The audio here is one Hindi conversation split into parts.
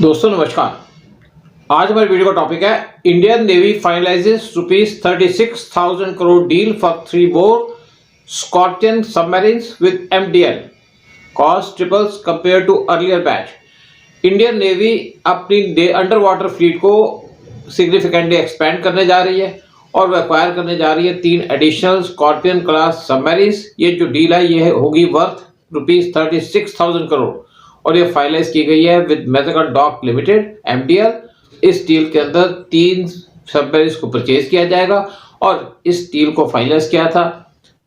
दोस्तों नमस्कार। आज हमारे वीडियो का टॉपिक है Indian Navy finalises ₹36,000 crore deal for 3 more Scorpene submarines with MDL, cost triples compare to earlier batch. Indian Navy अपनी अंडर वाटर फ्लीट को सिग्निफिकेंटली एक्सपेंड करने जा रही है और वह एक्वायर करने जा रही है 3 एडिशनल स्कॉर्पियन क्लास सबमरीन्स। ये जो डील है ये होगी वर्थ ₹36,000 करोड़ और ये फाइनलाइज की गई है with Mazagon Dock limited MDL। इस डील के अंदर 3 सबमरीन्स को परचेज किया जाएगा और इस डील को फाइनलाइज किया था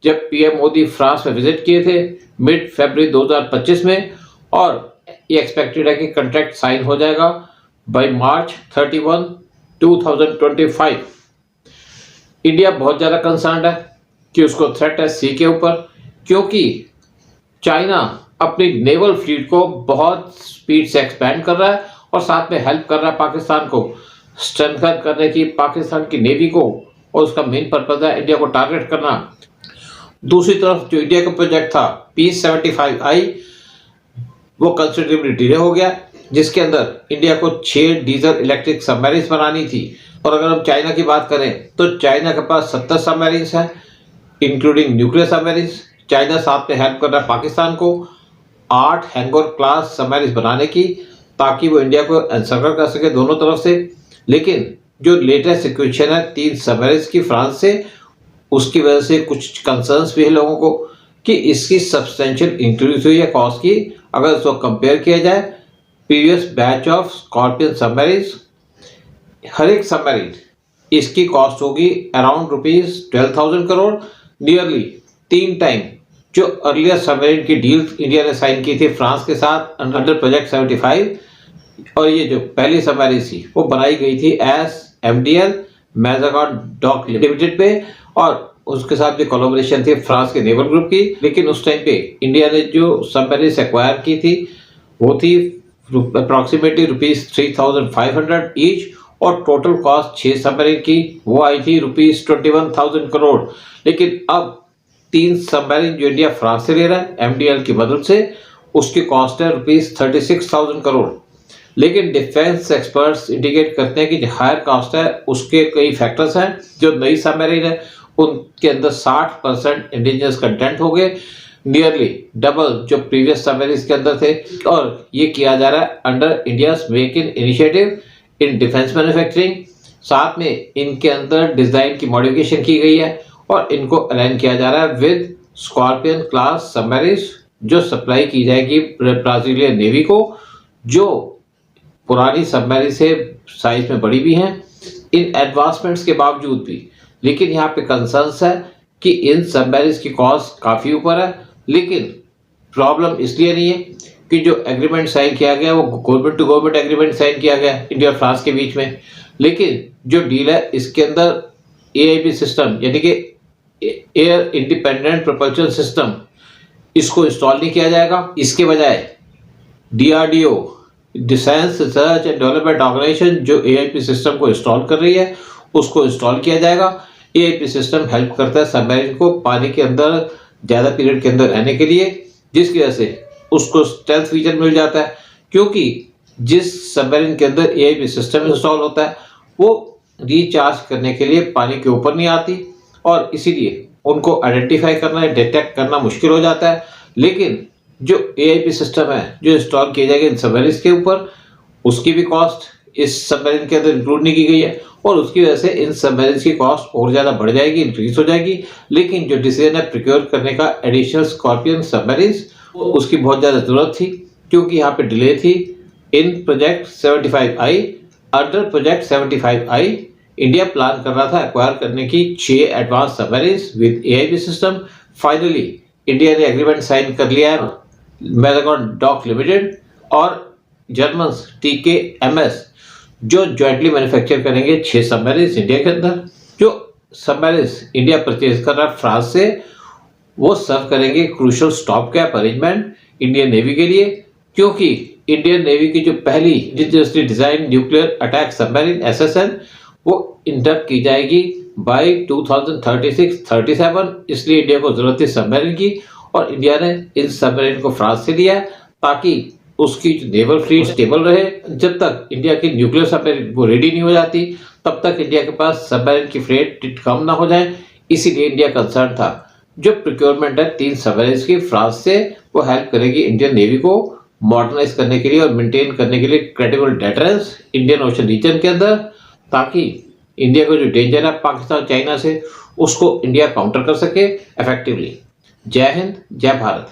जब पीएम मोदी फ्रांस में विजिट किए थे मिड फरवरी 2025 में, और ये एक्सपेक्टेड है कि कॉन्ट्रैक्ट साइन हो जाएगा बाय मार्च 31, 2025। इंडिया बहुत ज़्यादा कंसर्न है कि उसको थ्रेट है सी के ऊपर, क्योंकि चाइना अपनी नेवल फ्लीट को बहुत स्पीड से एक्सपेंड कर रहा है और साथ में हेल्प कर रहा है पाकिस्तान को स्ट्रेंथन करने की, पाकिस्तान की नेवी को, और उसका मेन पर्पज है इंडिया को टारगेट करना। दूसरी तरफ जो इंडिया का प्रोजेक्ट था P-75I वो कंसिडरेबली डिले हो गया, जिसके अंदर इंडिया को 6 डीजल इलेक्ट्रिक सबमरीन्स बनानी थी। और अगर हम चाइना की बात करें तो चाइना के पास 70 सबमरीन्स हैं इंक्लूडिंग न्यूक्लियर सबमरीन्स। चाइना साथ में हेल्प कर रहा है पाकिस्तान को 8 हैंगोर क्लास सबमरीन्स बनाने की, ताकि वो इंडिया को एनसर्कल कर सके दोनों तरफ से। लेकिन जो लेटेस्ट सिचुएशन है 3 सबमरीन्स की फ्रांस से, उसकी वजह से कुछ कंसर्न्स भी है लोगों को कि इसकी सब्सटेंशियल इंक्रीज हुई है कॉस्ट की। अगर उसको कंपेयर किया जाए previous batch of Scorpene submarines, हर एक सबमरीन इसकी कॉस्ट होगी अराउंड ₹12,000 करोड़, नियरली 3 टाइम जो अर्लियर सबमरीन की डील इंडिया ने साइन की थी फ्रांस के साथ अंडर प्रोजेक्ट 75। और ये जो पहली सबमरीन थी वो बनाई गई थी S MDL Mazagon Dock limited पे, और उसके साथ भी कोलैबोरेशन थी फ्रांस के नेवल ग्रुप की। लेकिन उस टाइम पे इंडिया ने जो सबमरीन एक्वायर की थी वो थी अप्रॉक्सीमेटली ₹3,500 ईच, और टोटल कॉस्ट 6 सबमरीन की वो आई थी ₹21,000 करोड़। लेकिन अब 3 सबमरीन जो इंडिया फ्रांस से ले रहा है MDL की मदद से, उसकी कॉस्ट है ₹36,000 करोड़। लेकिन डिफेंस एक्सपर्ट्स इंडिकेट करते हैं कि जो हायर कॉस्ट है उसके कई फैक्टर्स हैं। जो नई सबमरीन है उनके अंदर 60% इंडिजिनस कंटेंट हो गए, नियरली डबल जो प्रीवियस सबमरीन के अंदर थे। और ये किया जा रहा है under India's make in initiative in defence manufacturing. साथ में इनके अंदर डिजाइन की मॉडिफिकेशन की गई है और इनको अलाइन किया जा रहा है विद स्कॉर्पियन क्लास सबमरीन्स, जो सप्लाई की जाएगी ब्राजीलियन नेवी को, जो पुरानी सबमरीन से साइज में बड़ी भी हैं इन एडवांसमेंट्स के बावजूद भी। लेकिन यहाँ पे कंसर्न्स है कि इन सबमरीन्स की कॉस्ट काफ़ी ऊपर है। लेकिन प्रॉब्लम इसलिए नहीं है कि जो एग्रीमेंट साइन किया गया वो government to government agreement sign किया गया इंडिया और फ्रांस के बीच में, लेकिन जो डील है इसके अंदर AIP सिस्टम यानी कि एयर इंडिपेंडेंट प्रोपल्शन सिस्टम इसको इंस्टॉल नहीं किया जाएगा। इसके बजाय DRDO defence research and development organisation जो AIP सिस्टम को इंस्टॉल कर रही है उसको इंस्टॉल किया जाएगा। AIP सिस्टम हेल्प करता है सबमरीन को पानी के अंदर ज़्यादा पीरियड के अंदर रहने के लिए, जिसकी वजह से उसको स्टेल्थ फीचर मिल जाता है, क्योंकि जिस सबमरीन के अंदर AIP सिस्टम इंस्टॉल होता है वो रिचार्ज करने के लिए पानी के ऊपर नहीं आती, और इसीलिए उनको आइडेंटिफाई करना डिटेक्ट करना मुश्किल हो जाता है। लेकिन जो AIP सिस्टम है जो इंस्टॉल किए जाएंगे इन सबमरीन्स के ऊपर, उसकी भी कॉस्ट इस सबमरीन के अंदर इंक्लूड नहीं की गई है, और उसकी वजह से इन सबमरीन्स की कॉस्ट और ज़्यादा बढ़ जाएगी, इंक्रीज हो जाएगी। लेकिन जो डिसीजन है प्रिक्योर करने का एडिशनल स्कॉर्पियन सबमरीन्स, उसकी बहुत ज़्यादा ज़रूरत थी, क्योंकि यहाँ पे डिले थी in project 75I। Under project 75I India plan कर रहा था एक्वायर करने की 6 advance submarines with AIP system. Finally India ने एग्रीमेंट साइन कर लिया है मैजागॉन डॉक लिमिटेड और जर्मन TKMS, जो जॉइंटली मैन्युफैक्चर करेंगे 6 सबमरीन्स इंडिया के अंदर। जो सबमरीन्स इंडिया परचेज कर रहा है फ्रांस से, वो सर्व करेंगे crucial stop gap arrangement Indian navy के लिए, क्योंकि इंडियन नेवी की जो पहली indigenously design nuclear attack submarine SSN वो इंडक्ट की जाएगी बाय 2036-37। इसलिए इंडिया को जरूरत थी सबमरीन की, और इंडिया ने इन सबमरीन को फ्रांस से लिया ताकि उसकी नेवल फ्लीट स्टेबल रहे। जब तक इंडिया की न्यूक्लियर सबमरीन वो रेडी नहीं हो जाती तब तक इंडिया के पास सबमरीन की फ्लीट कम ना हो जाए, इसीलिए इंडिया कंसर्न था। जो प्रोक्योरमेंट है 3 सबमरीन की फ्रांस से, वो हेल्प करेगी इंडियन नेवी को मॉडर्नाइज करने के लिए और मेंटेन करने के लिए credible deterrence Indian ocean region के अंदर, ताकि इंडिया को जो डेंजर है पाकिस्तान चाइना से, उसको इंडिया काउंटर कर सके इफेक्टिवली। जय हिंद, जय भारत।